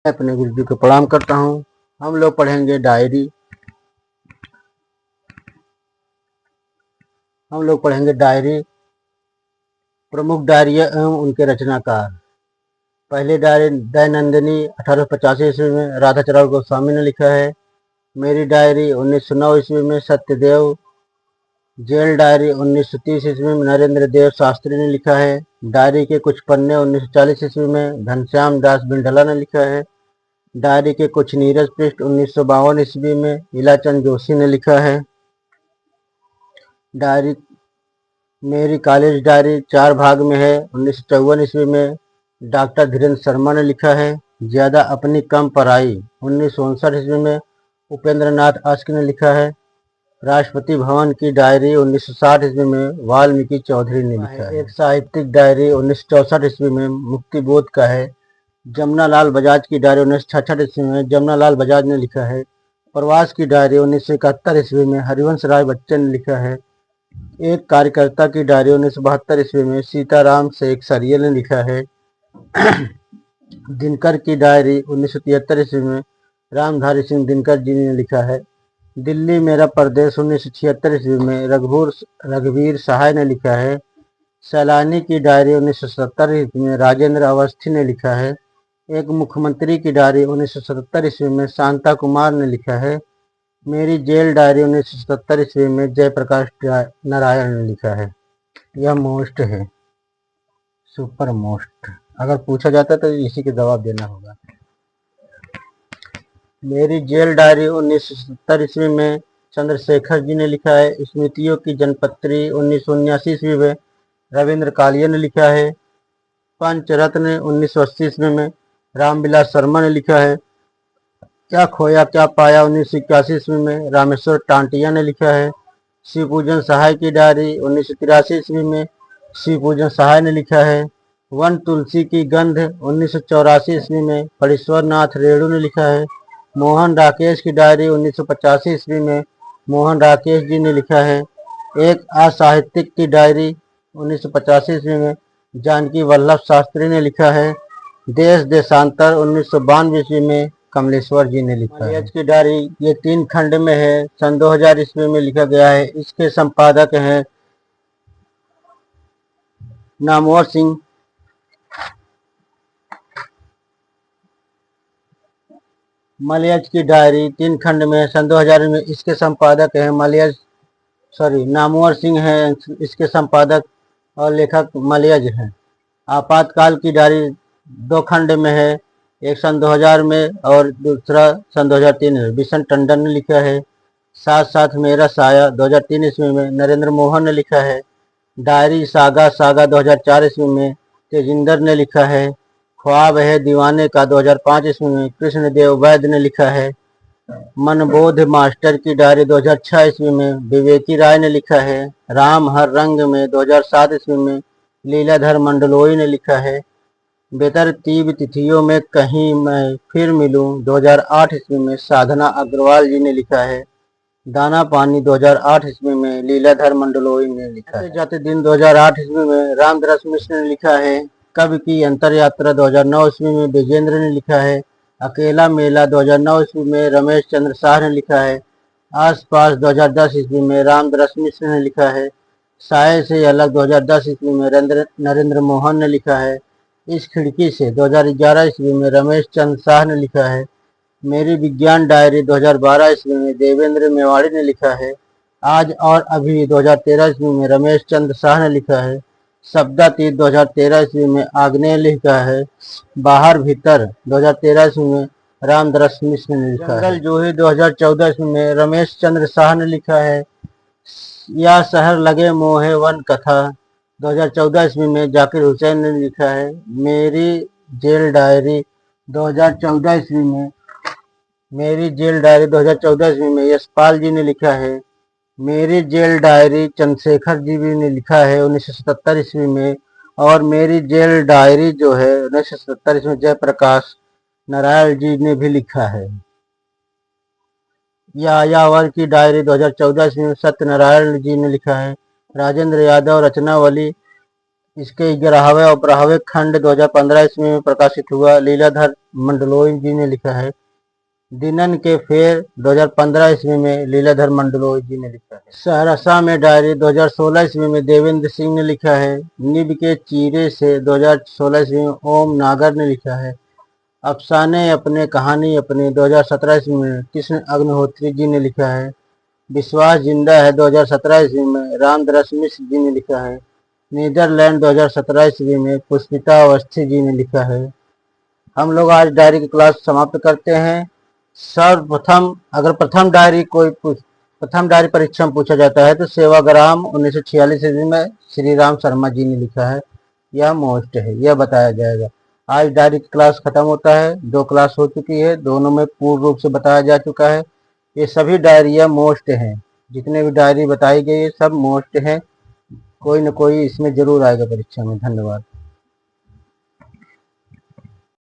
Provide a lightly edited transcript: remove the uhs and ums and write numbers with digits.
अपने गुरुजी को प्रणाम करता हूँ। हम लोग पढ़ेंगे डायरी। प्रमुख डायरी एवं उनके रचनाकार। पहली डायरी दयानंदिनी 1885 ईस्वी में राधा चरण गोस्वामी ने लिखा है। मेरी डायरी 1909 ईस्वी में सत्यदेव। जेल डायरी 1930 ईस्वी में नरेंद्र देव शास्त्री ने लिखा है। डायरी के कुछ पन्ने 1940 ईस्वी में घनश्याम दास बिंडला ने लिखा है। डायरी के कुछ नीरज पृष्ठ 1952 ईस्वी में इलाचंद जोशी ने लिखा है। डायरी मेरी कॉलेज डायरी 4 भाग में है। 1954 ईस्वी में डॉक्टर धीरेन्द्र शर्मा ने लिखा है। ज़्यादा अपनी कम पढ़ाई 1959 ईस्वी में उपेंद्र नाथ आस्क ने लिखा है। राष्ट्रपति भवन की डायरी 1960 ईस्वी में वाल्मीकि चौधरी ने लिखा है। एक साहित्यिक डायरी 1964 ईस्वी में मुक्ति बोध का है। जमनालाल बजाज की डायरी 1966 ईस्वी में जमनालाल बजाज ने लिखा है। प्रवास की डायरी 1971 ईस्वी में हरिवंश राय बच्चन ने लिखा है। एक कार्यकर्ता की डायरी 1972 ईस्वी में सीताराम शेख सरियल ने लिखा है। दिनकर की डायरी 1973 ईस्वी में रामधारी सिंह दिनकर जी ने लिखा है। दिल्ली मेरा प्रदेश 1976 ईस्वी में रघुवीर सहाय ने लिखा है। सैलानी की डायरी 1970 ईस्वी में राजेंद्र अवस्थी ने लिखा है। एक मुख्यमंत्री की डायरी 1977 ईस्वी में शांता कुमार ने लिखा है। मेरी जेल डायरी 1977 ईस्वी में जयप्रकाश नारायण ने लिखा है। यह मोस्ट है, सुपर मोस्ट। अगर पूछा जाता तो इसी के जवाब देना होगा। मेरी जेल डायरी 1970 ईस्वी में चंद्रशेखर जी ने लिखा है। स्मृतियों की जनपत्री 1979 ईस्वी में रविंद्र कालिया ने लिखा है। पंचरत्न 1980 ईस्वी में रामविलास शर्मा ने लिखा है। क्या खोया क्या पाया 1981 ईस्वी में रामेश्वर टांटिया ने लिखा है। शिव पूजन सहाय की डायरी 1983 ईस्वी में शिव पूजन सहाय ने लिखा है। वन तुलसी की गंध 1984 ईस्वी में परेश्वर नाथ रेणु ने लिखा है। मोहन राकेश की डायरी 1985 ईस्वी में मोहन राकेश जी ने लिखा है। एक असाहित्यिक की डायरी 1985 ईस्वी में जानकी वल्लभ शास्त्री ने लिखा है। देश देशांतर 1992 ईस्वी में कमलेश्वर जी ने लिखा है। की डायरी ये 3 खंड में है। सन 2000 ईस्वी में लिखा गया है। इसके संपादक हैं नामवर सिंह। मलयज की डायरी 3 खंड में है। सन 2000 में इसके संपादक हैं नामवर सिंह हैं इसके संपादक और लेखक मलयज हैं। आपातकाल की डायरी 2 खंड में है। एक सन 2000 में और दूसरा सन 2003 में बिशन टंडन ने लिखा है। साथ साथ मेरा साया 2003 ईस्वी में नरेंद्र मोहन ने लिखा है। डायरी सागा 2004 ईस्वी में तेजिंदर ने लिखा है। ख्वाब है दीवाने का 2005 ईस्वी में कृष्णदेव वैद्य ने लिखा है। मनबोध मास्टर की डायरी 2006 ईस्वी में विवेकी राय ने लिखा है। राम हर रंग में 2007 ईस्वी में लीलाधर मंडलोई ने लिखा है। बेतरतीब तिथियों में कहीं मैं फिर मिलूं 2008 ईस्वी में साधना अग्रवाल जी ने लिखा है। दाना पानी 2008 ईस्वी में लीलाधर मंडलोई ने लिखा है। जाते दिन 2008 ईस्वी में रामदास मिश्र ने लिखा है। कवि की अंतर यात्रा 2009 ईस्वी में विजेंद्र ने लिखा है। अकेला मेला 2009 ईस्वी में रमेश चंद्र शाह ने लिखा है। आस पास 2010 ईस्वी में रामदास मिश्र ने लिखा है। साय से अलग 2010 ईस्वी में नरेंद्र मोहन ने लिखा है। इस खिड़की से 2011 ईस्वी में रमेश चंद्र शाह ने लिखा है। मेरी विज्ञान डायरी 2012 ईस्वी में देवेंद्र मेवाड़ी ने लिखा है। आज और अभी 2013 ईस्वी में रमेश चंद्र शाह ने लिखा है। शब्दातीत 2013 ईस्वी में आग्नेय लिखा है। बाहर भीतर 2013 ईस्वी में रामदास मिश्र ने लिखा है। जंगल जोही 2014 ईस्वी में रमेश चंद्र शाह ने लिखा है। या शहर लगे मोहे वन कथा 2014 ईस्वी में जाकिर हुसैन ने लिखा है। मेरी जेल डायरी 2014 ईस्वी में यशपाल जी ने लिखा है। मेरी जेल डायरी चंद्रशेखर जी भी ने लिखा है 1977 ईस्वी में। और मेरी जेल डायरी जो है 1977 ईस्वी में जयप्रकाश नारायण जी ने भी लिखा है। यायावर की डायरी 2014 ईस्वी में सत्यनारायण जी ने लिखा है। राजेंद्र यादव रचनावली इसके 11वें और 12वें खंड 2015 ईस्वी में प्रकाशित हुआ। लीलाधर मंडलोई जी ने लिखा है। दिनन के फेर 2015 ईस्वी में लीलाधर मंडलोई जी ने लिखा है। सहरसा में डायरी 2016 ईस्वी में देवेंद्र सिंह ने लिखा है। निब के चीरे से 2016 ईस्वी में ओम नागर ने लिखा है। अफसाने अपने कहानी अपने 2017 ईस्वी में कृष्ण अग्निहोत्री जी ने लिखा है। विश्वास जिंदा है 2017 ईस्वी में रामदरस मिश्र जी ने लिखा है। नीदरलैंड 2017 ईस्वी में पुष्पिता अवस्थी जी ने लिखा है। हम लोग आज डायरी की क्लास समाप्त करते हैं। सर्वप्रथम अगर प्रथम डायरी परीक्षा में पूछा जाता है तो सेवाग्राम 1946 ईस्वी में श्री राम शर्मा जी ने लिखा है। यह मोस्ट है, यह बताया जाएगा। आज डायरी की क्लास खत्म होता है। 2 क्लास हो चुकी है, दोनों में पूर्ण रूप से बताया जा चुका है। ये सभी डायरिया मोस्ट हैं। जितने भी डायरी बताई गई है सब मोस्ट हैं। कोई न कोई इसमें जरूर आएगा परीक्षा में। धन्यवाद।